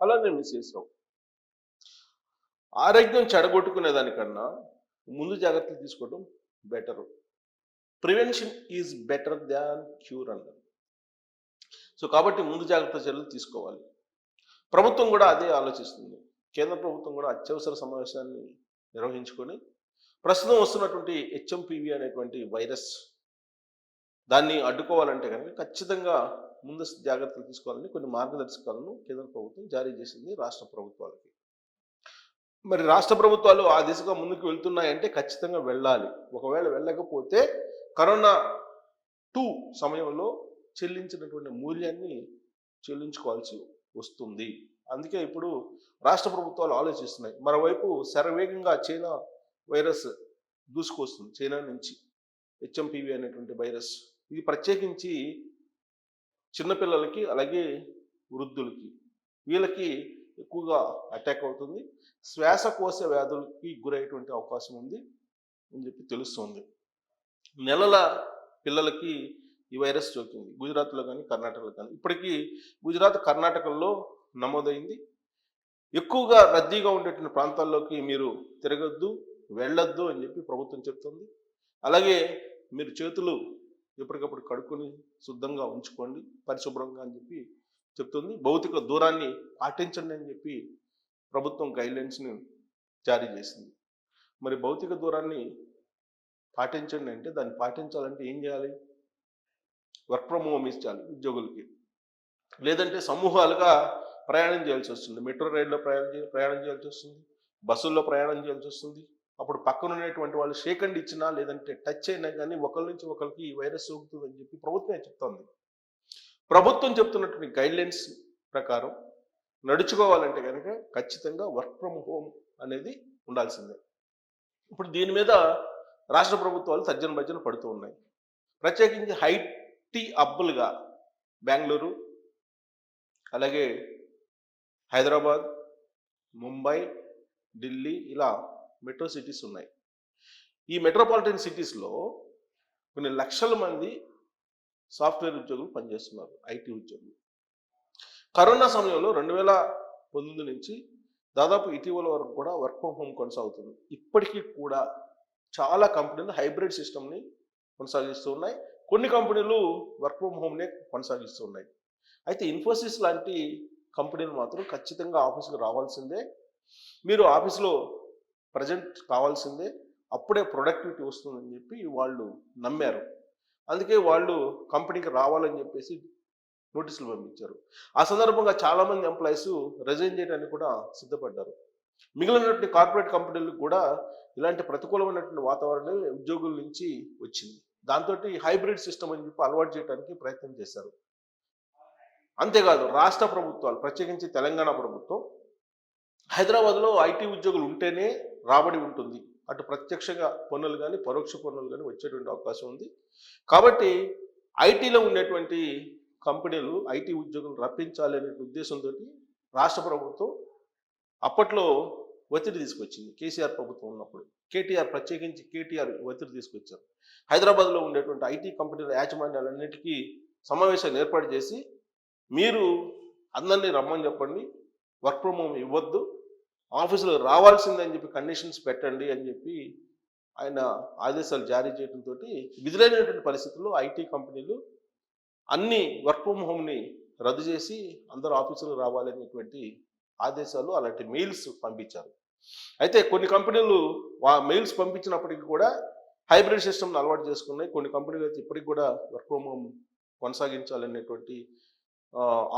అలా నేను మిస్ చేసాం. ఆరోగ్యం చెడగొట్టుకునే దానికన్నా ముందు జాగ్రత్తలు తీసుకోవడం better. Prevention is better than cure అన్నారు. సో కాబట్టి ముందు జాగ్రత్త చర్యలు తీసుకోవాలి. ప్రభుత్వం కూడా అదే ఆలోచిస్తుంది. కేంద్ర ప్రభుత్వం కూడా అత్యవసర సమావేశాన్ని నిర్వహించుకొని ప్రస్తుతం వస్తున్నటువంటి హెచ్ఎంపివి అనేటువంటి వైరస్ దాన్ని అడ్డుకోవాలంటే కనుక ఖచ్చితంగా ముందస్తు జాగ్రత్తలు తీసుకోవాలని కొన్ని మార్గదర్శకాలను కేంద్ర ప్రభుత్వం జారీ చేసింది రాష్ట్ర ప్రభుత్వాలకి. మరి రాష్ట్ర ప్రభుత్వాలు ఆ దిశగా ముందుకు వెళ్తున్నాయంటే ఖచ్చితంగా వెళ్ళాలి. ఒకవేళ వెళ్ళకపోతే కరోనా 2 సమయంలో చెల్లించినటువంటి మూల్యాన్ని చెల్లించుకోవాల్సి వస్తుంది. అందుకే ఇప్పుడు రాష్ట్ర ప్రభుత్వాలు ఆలోచిస్తున్నాయి. మరోవైపు శరవేగంగా చైనా వైరస్ దూసుకొస్తుంది. చైనా నుంచి హెచ్ఎంపివి అనేటువంటి వైరస్ ఇది ప్రత్యేకించి చిన్నపిల్లలకి అలాగే వృద్ధులకి వీళ్ళకి ఎక్కువగా అటాక్ అవుతుంది. శ్వాసకోశ వ్యాధులకి గురయ్యేటువంటి అవకాశం ఉంది అని చెప్పి తెలుస్తుంది. నెలల పిల్లలకి ఈ వైరస్ సోకింది గుజరాత్లో కానీ కర్ణాటకలో కానీ. ఇప్పటికీ గుజరాత్ కర్ణాటకలో నమోదైంది. ఎక్కువగా రద్దీగా ఉండేటువంటి ప్రాంతాల్లోకి మీరు తిరగద్దు వెళ్ళొద్దు అని చెప్పి ప్రభుత్వం చెప్తుంది. అలాగే మీరు చేతులు ఎప్పటికప్పుడు కడుక్కొని శుద్ధంగా ఉంచుకోండి పరిశుభ్రంగా అని చెప్పి చెప్తుంది. భౌతిక దూరాన్ని పాటించండి అని చెప్పి ప్రభుత్వం గైడ్లైన్స్ని జారీ చేసింది. మరి భౌతిక దూరాన్ని పాటించండి అంటే దాన్ని పాటించాలంటే ఏం చేయాలి? వర్క్ ఫ్రమ్ హోమ్ ఇచ్చాలి ఉద్యోగులకి. లేదంటే సమూహాలుగా ప్రయాణం చేయాల్సి వస్తుంది. మెట్రో రైల్లో ప్రయాణం చేయాల్సి వస్తుంది, బస్సుల్లో ప్రయాణం చేయాల్సి వస్తుంది. అప్పుడు పక్కన ఉన్నటువంటి వాళ్ళు షేక్ హ్యాండ్ ఇచ్చినా లేదంటే టచ్ అయినా కానీ ఒకరి నుంచి ఒకరికి ఈ వైరస్ సోకుతుంది అని చెప్పి ప్రభుత్వమే చెప్తోంది. ప్రభుత్వం చెప్తున్నటువంటి గైడ్లైన్స్ ప్రకారం నడుచుకోవాలంటే కనుక ఖచ్చితంగా వర్క్ ఫ్రమ్ హోమ్ అనేది ఉండాల్సిందే. ఇప్పుడు దీని మీద రాష్ట్ర ప్రభుత్వాలు తర్జన భర్జన పడుతూ ఉన్నాయి. ప్రత్యేకించి ఐటీ హబ్బులుగా బెంగళూరు, అలాగే హైదరాబాద్, ముంబై, ఢిల్లీ ఇలా మెట్రో సిటీస్ ఉన్నాయి. ఈ మెట్రోపాలిటన్ సిటీస్లో కొన్ని లక్షల మంది సాఫ్ట్వేర్ ఉద్యోగులు పనిచేస్తున్నారు, ఐటీ ఉద్యోగులు. కరోనా సమయంలో 2019 నుంచి దాదాపు ఇటీవల వరకు కూడా వర్క్ ఫ్రమ్ హోమ్ కొనసాగుతుంది. ఇప్పటికీ కూడా చాలా కంపెనీలు హైబ్రిడ్ సిస్టమ్ని కొనసాగిస్తూ ఉన్నాయి. కొన్ని కంపెనీలు వర్క్ ఫ్రమ్ హోమ్నే కొనసాగిస్తూ ఉన్నాయి. అయితే ఇన్ఫోసిస్ లాంటి కంపెనీలు మాత్రం ఖచ్చితంగా ఆఫీస్కి రావాల్సిందే, మీరు ఆఫీస్లో ప్రజెంట్ కావాల్సిందే, అప్పుడే ప్రొడక్టివిటీ వస్తుందని చెప్పి వాళ్ళు నమ్మారు. అందుకే వాళ్ళు కంపెనీకి రావాలని చెప్పేసి నోటీసులు పంపించారు. ఆ సందర్భంగా చాలామంది ఎంప్లాయీస్ రిజైన్ చేయడానికి కూడా సిద్ధపడ్డారు. మిగిలినటువంటి కార్పొరేట్ కంపెనీలకు కూడా ఇలాంటి ప్రతికూలమైనటువంటి వాతావరణం ఉద్యోగుల నుంచి వచ్చింది. దాంతో హైబ్రిడ్ సిస్టమ్ అని చెప్పి అలవాటు చేయడానికి ప్రయత్నం చేశారు. అంతేకాదు రాష్ట్ర ప్రభుత్వాలు ప్రత్యేకించి తెలంగాణ ప్రభుత్వం హైదరాబాద్లో ఐటీ ఉద్యోగులు ఉంటేనే రాబడి ఉంటుంది, అటు ప్రత్యక్షంగా పన్నులు కానీ పరోక్ష పన్నులు కానీ వచ్చేటువంటి అవకాశం ఉంది. కాబట్టి ఐటీలో ఉండేటువంటి కంపెనీలు ఐటీ ఉద్యోగులు రప్పించాలి అనే ఉద్దేశంతో రాష్ట్ర ప్రభుత్వం అప్పట్లో ఒత్తిడి తీసుకొచ్చింది. కేసీఆర్ ప్రభుత్వం ఉన్నప్పుడు ప్రత్యేకించి కేటీఆర్ ఒత్తిడి తీసుకొచ్చారు. హైదరాబాద్లో ఉండేటువంటి ఐటీ కంపెనీల యాజమాన్యాలన్నిటికీ సమావేశాలు ఏర్పాటు చేసి మీరు అందరినీ రమ్మని చెప్పండి, వర్క్ ఫ్రమ్ హోమ్ ఇవ్వద్దు, ఆఫీసులో రావాల్సిందని చెప్పి కండిషన్స్ పెట్టండి అని చెప్పి ఆయన ఆదేశాలు జారీ చేయడంతో విధులైనటువంటి పరిస్థితుల్లో ఐటీ కంపెనీలు అన్ని వర్క్ ఫ్రమ్ హోమ్ని రద్దు చేసి అందరూ ఆఫీసులో రావాలనేటువంటి ఆదేశాలు అలాంటి మెయిల్స్ పంపించారు. అయితే కొన్ని కంపెనీలు మెయిల్స్ పంపించినప్పటికీ కూడా హైబ్రిడ్ సిస్టమ్ని అలవాటు చేసుకున్నాయి. కొన్ని కంపెనీలు అయితే ఇప్పటికి కూడా వర్క్ ఫ్రమ్ హోమ్ కొనసాగించాలనేటువంటి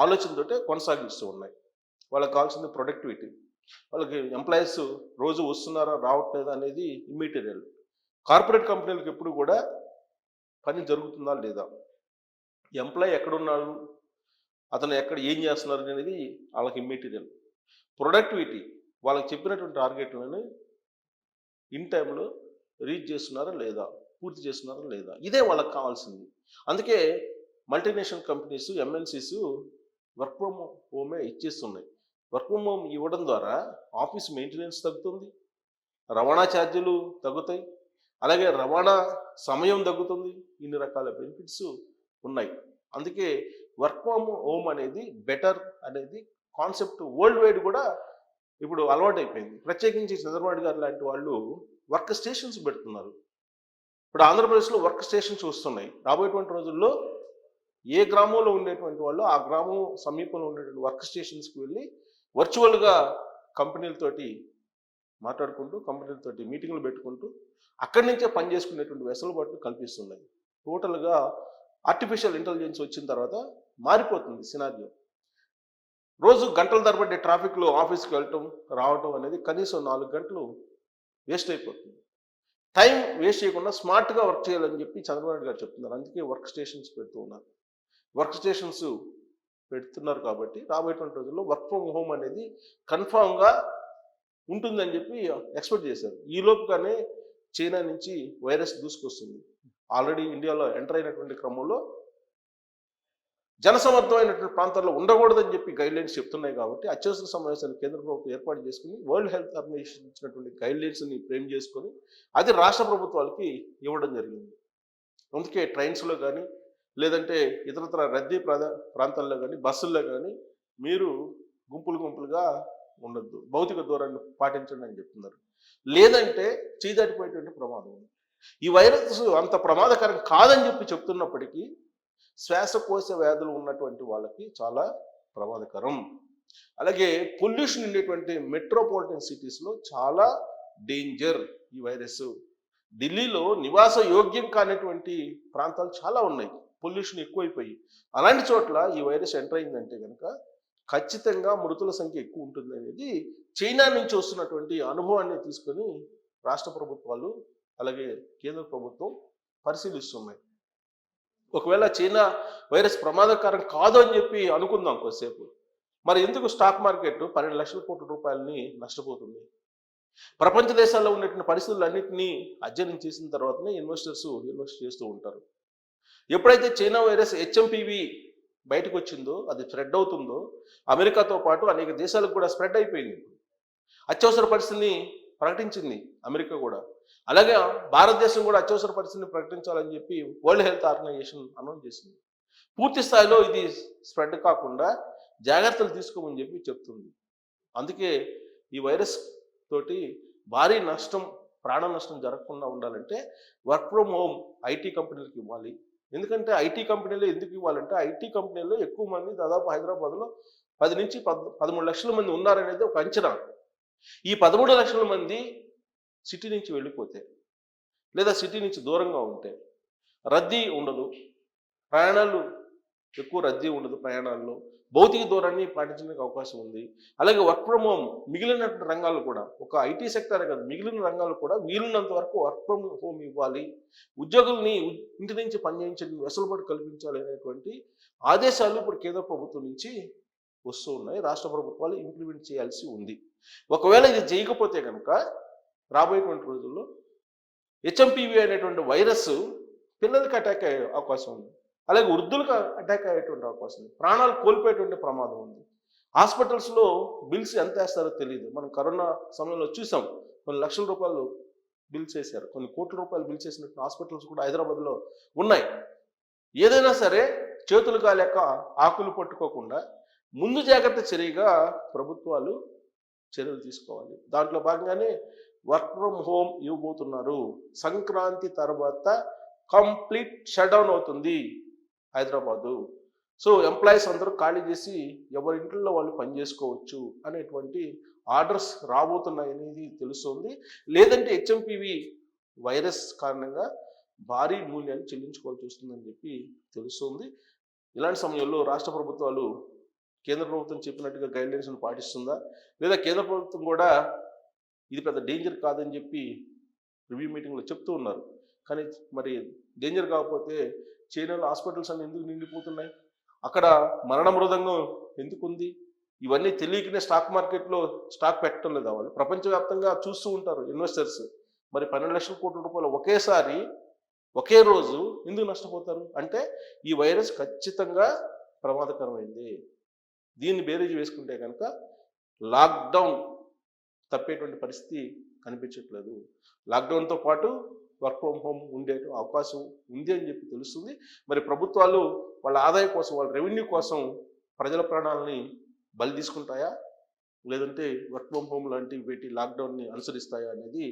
ఆలోచనతోటే కొనసాగిస్తూ ఉన్నాయి. వాళ్ళకి కావాల్సింది ప్రొడక్టివిటీ. వాళ్ళకి ఎంప్లాయీస్ రోజు వస్తున్నారా రావట్లేదా అనేది ఇమ్మీటీరియల్. కార్పొరేట్ కంపెనీలకు ఎప్పుడు కూడా పని జరుగుతుందా లేదా, ఎంప్లాయీ ఎక్కడున్నారు, అతను ఎక్కడ ఏం చేస్తున్నారు అనేది వాళ్ళకి ఇమ్మీటీరియల్. ప్రొడక్టివిటీ వాళ్ళకి చెప్పినటువంటి టార్గెట్లను ఇన్ టైంలో రీచ్ చేస్తున్నారా లేదా, పూర్తి చేస్తున్నారా లేదా, ఇదే వాళ్ళకి కావాల్సింది. అందుకే multinational companies MNCs work from హోమే ఇచ్చేస్తున్నాయి. వర్క్ ఫ్రమ్ హోమ్ ఇవ్వడం ద్వారా ఆఫీస్ మెయింటెనెన్స్ తగ్గుతుంది, రవాణా ఛార్జీలు తగ్గుతాయి, అలాగే రవాణా సమయం తగ్గుతుంది. ఇన్ని రకాల బెనిఫిట్స్ ఉన్నాయి. అందుకే వర్క్ ఫ్రమ్ హోమ్ అనేది బెటర్ అనేది కాన్సెప్ట్ వరల్డ్ వైడ్ కూడా ఇప్పుడు అలవాటు అయిపోయింది. ప్రత్యేకించి చంద్రబాబు గారు లాంటి వాళ్ళు వర్క్ స్టేషన్స్ పెడుతున్నారు. ఇప్పుడు ఆంధ్రప్రదేశ్లో వర్క్ స్టేషన్స్ వస్తున్నాయి. రాబోయేటువంటి రోజుల్లో ఏ గ్రామంలో ఉండేటువంటి వాళ్ళు ఆ గ్రామం సమీపంలో ఉండేటువంటి వర్క్ స్టేషన్స్కి వెళ్ళి వర్చువల్గా కంపెనీలతోటి మాట్లాడుకుంటూ, కంపెనీలతోటి మీటింగ్లు పెట్టుకుంటూ అక్కడి నుంచే పని చేసుకునేటువంటి వెసులుబాటును కల్పిస్తున్నాయి. టోటల్గా ఆర్టిఫిషియల్ ఇంటెలిజెన్స్ వచ్చిన తర్వాత మారిపోతుంది సినారియో. రోజు గంటల తరబడి ట్రాఫిక్లో ఆఫీస్కి వెళ్ళటం రావటం అనేది కనీసం 4 గంటలు వేస్ట్ అయిపోతుంది. టైం వేస్ట్ చేయకుండా స్మార్ట్గా వర్క్ చేయాలని చెప్పి చంద్రబాబు గారు చెప్తున్నారు. అందుకే వర్క్ స్టేషన్స్ పెడుతూ ఉన్నారు. వర్క్ స్టేషన్స్ పెడుతున్నారు కాబట్టి రాబోయేటువంటి రోజుల్లో వర్క్ ఫ్రమ్ హోమ్ అనేది కన్ఫామ్గా ఉంటుందని చెప్పి ఎక్స్పెక్ట్ చేశారు. ఈ లోపుగానే చైనా నుంచి వైరస్ దూసుకొస్తుంది. ఆల్రెడీ ఇండియాలో ఎంటర్ అయినటువంటి క్రమంలో జనసమర్థమైనటువంటి ప్రాంతాల్లో ఉండకూడదని చెప్పి గైడ్లైన్స్ చెప్తున్నాయి. కాబట్టి అత్యవసర సమావేశాలు కేంద్ర ప్రభుత్వం ఏర్పాటు చేసుకుని వరల్డ్ హెల్త్ ఆర్గనైజేషన్ ఇచ్చినటువంటి గైడ్లైన్స్ని ఫ్రేమ్ చేసుకొని అది రాష్ట్ర ప్రభుత్వాలకి ఇవ్వడం జరిగింది. అందుకే ట్రైన్స్లో కానీ లేదంటే ఇతరతర రద్దీ ప్రాంతాల్లో కానీ బస్సుల్లో కానీ మీరు గుంపులుగా ఉండొద్దు, భౌతిక దూరాన్ని పాటించండి అని చెప్తున్నారు. లేదంటే చేదాటిపోయేటువంటి ప్రమాదం ఉంది. ఈ వైరస్ అంత ప్రమాదకరం కాదని చెప్పి చెప్తున్నప్పటికీ శ్వాసకోశ వ్యాధులు ఉన్నటువంటి వాళ్ళకి చాలా ప్రమాదకరం. అలాగే పొల్యూషన్ ఉండేటువంటి మెట్రోపాలిటన్ సిటీస్లో చాలా డేంజర్ ఈ వైరస్. ఢిల్లీలో నివాస యోగ్యం కానటువంటి ప్రాంతాలు చాలా ఉన్నాయి, పొల్యూషన్ ఎక్కువైపోయి. అలాంటి చోట్ల ఈ వైరస్ ఎంటర్ అయిందంటే కనుక ఖచ్చితంగా మృతుల సంఖ్య ఎక్కువ ఉంటుంది అనేది చైనా నుంచి వస్తున్నటువంటి అనుభవాన్ని తీసుకొని రాష్ట్ర ప్రభుత్వాలు అలాగే కేంద్ర ప్రభుత్వం పరిశీలిస్తున్నాయి. ఒకవేళ చైనా వైరస్ ప్రమాదకరం కాదు అని చెప్పి అనుకుందాం కొద్దిసేపు, మరి ఎందుకు స్టాక్ మార్కెట్ 12 లక్షల కోట్ల రూపాయలని నష్టపోతుంది? ప్రపంచ దేశాల్లో ఉన్నటువంటి పరిస్థితులన్నింటినీ అధ్యయనం చేసిన తర్వాతనే ఇన్వెస్టర్స్ ఇన్వెస్ట్ చేస్తూ ఉంటారు. ఎప్పుడైతే చైనా వైరస్ హెచ్ఎంపివి బయటకు వచ్చిందో, అది స్ప్రెడ్ అవుతుందో అమెరికాతో పాటు అనేక దేశాలకు కూడా స్ప్రెడ్ అయిపోయింది. అత్యవసర పరిస్థితిని ప్రకటించింది అమెరికా కూడా. అలాగే భారతదేశం కూడా అత్యవసర పరిస్థితిని ప్రకటించాలని చెప్పి వరల్డ్ హెల్త్ ఆర్గనైజేషన్ అనౌన్స్ చేసింది. పూర్తి స్థాయిలో ఇది స్ప్రెడ్ కాకుండా జాగ్రత్తలు తీసుకోమని చెప్పి చెప్తుంది. అందుకే ఈ వైరస్ తోటి భారీ నష్టం, ప్రాణ నష్టం జరగకుండా ఉండాలంటే వర్క్ ఫ్రమ్ హోమ్ ఐటీ కంపెనీలకు ఇవ్వాలి. ఎందుకంటే ఐటీ కంపెనీలో ఎందుకు ఇవ్వాలంటే ఐటీ కంపెనీలో ఎక్కువ మంది, దాదాపు హైదరాబాద్లో 10 నుంచి 13 లక్షల మంది ఉన్నారనేది ఒక అంచనా. ఈ 13 లక్షల మంది సిటీ నుంచి వెళ్ళిపోతే లేదా సిటీ నుంచి దూరంగా ఉంటే రద్దీ ఉండదు, ప్రయాణాలు ఎక్కువ రద్దీ ఉండదు, ప్రయాణాల్లో భౌతిక దూరాన్ని పాటించడానికి అవకాశం ఉంది. అలాగే వర్క్ ఫ్రమ్ హోమ్ మిగిలిన రంగాలు కూడా, ఒక ఐటీ సెక్టర్ కాదు, మిగిలిన రంగాలు కూడా వీలున్నంత వరకు వర్క్ ఫ్రమ్ హోమ్ ఇవ్వాలి, ఉద్యోగుల్ని ఇంటి నుంచి పనిచేయించడానికి వెసులుబాటు కల్పించాలి అనేటువంటి ఆదేశాలు ఇప్పుడు కేంద్ర ప్రభుత్వం నుంచి వస్తూ ఉన్నాయి. రాష్ట్ర ప్రభుత్వాలు ఇంప్లిమెంట్ చేయాల్సి ఉంది. ఒకవేళ ఇది చేయకపోతే కనుక రాబోయేటువంటి రోజుల్లో హెచ్ఎంపివి అనేటువంటి వైరస్ పిల్లలకి అటాక్ అయ్యే అవకాశం ఉంది. అలాగే వృద్ధులకు అటాక్ అయ్యేటువంటి అవకాశం ఉంది. ప్రాణాలు కోల్పోయేటువంటి ప్రమాదం ఉంది. హాస్పిటల్స్లో బిల్స్ ఎంత వేస్తారో తెలియదు. మనం కరోనా సమయంలో చూసాం, కొన్ని లక్షల రూపాయలు బిల్స్ వేశారు, కొన్ని కోట్ల రూపాయలు బిల్స్ వేసినట్టు హాస్పిటల్స్ కూడా హైదరాబాద్లో ఉన్నాయి. ఏదైనా సరే చేతులు కాలేక ఆకులు పట్టుకోకుండా ముందు జాగ్రత్త చర్యగా ప్రభుత్వాలు చర్యలు తీసుకోవాలి. దాంట్లో భాగంగానే వర్క్ ఫ్రమ్ హోమ్ ఇవ్వబోతున్నారు. సంక్రాంతి తర్వాత కంప్లీట్ షట్ డౌన్ అవుతుంది హైదరాబాదు. సో ఎంప్లాయీస్ అందరూ ఖాళీ చేసి ఎవరి ఇంట్లో వాళ్ళు పనిచేసుకోవచ్చు అనేటువంటి ఆర్డర్స్ రాబోతున్నాయి అనేది తెలుస్తుంది. లేదంటే హెచ్ఎంపివి వైరస్ కారణంగా భారీ మూల్యాన్ని చెల్లించుకోవాల్సి వస్తుందని చెప్పి తెలుస్తుంది. ఇలాంటి సమయంలో రాష్ట్ర ప్రభుత్వాలు కేంద్ర ప్రభుత్వం చెప్పినట్టుగా గైడ్లైన్స్ను పాటిస్తుందా, లేదా కేంద్ర ప్రభుత్వం కూడా ఇది పెద్ద డేంజర్ కాదని చెప్పి రివ్యూ మీటింగ్లో చెప్తూ ఉన్నారు. కానీ మరి డేంజర్ కాకపోతే చైనాలో హాస్పిటల్స్ అన్ని ఎందుకు నిండిపోతున్నాయి, అక్కడ మరణ మృదంగం ఎందుకు ఉంది, ఇవన్నీ తెలియకనే స్టాక్ మార్కెట్లో స్టాక్ పెట్టడం లేదా? వాళ్ళు ప్రపంచవ్యాప్తంగా చూస్తూ ఉంటారు ఇన్వెస్టర్స్. మరి 12 లక్షల కోట్ల రూపాయలు ఒకేసారి ఒకే రోజు ఎందుకు నష్టపోతారు? అంటే ఈ వైరస్ ఖచ్చితంగా ప్రమాదకరమైంది. దీన్ని బేరీజు వేసుకుంటే కనుక లాక్డౌన్ తప్పేటువంటి పరిస్థితి కనిపించట్లేదు. లాక్డౌన్తో పాటు వర్క్ ఫ్రమ్ హోమ్ ఉండే అవకాశం ఉంది అని చెప్పి తెలుస్తుంది. మరి ప్రభుత్వాలు వాళ్ళ ఆదాయం కోసం, వాళ్ళ రెవెన్యూ కోసం ప్రజల ప్రాణాలని బలి తీసుకుంటాయా? లేదంటే వర్క్ ఫ్రమ్ హోమ్ లాంటివి పెట్టి లాక్‌డౌన్‌ని అనుసరిస్తాయా అనేది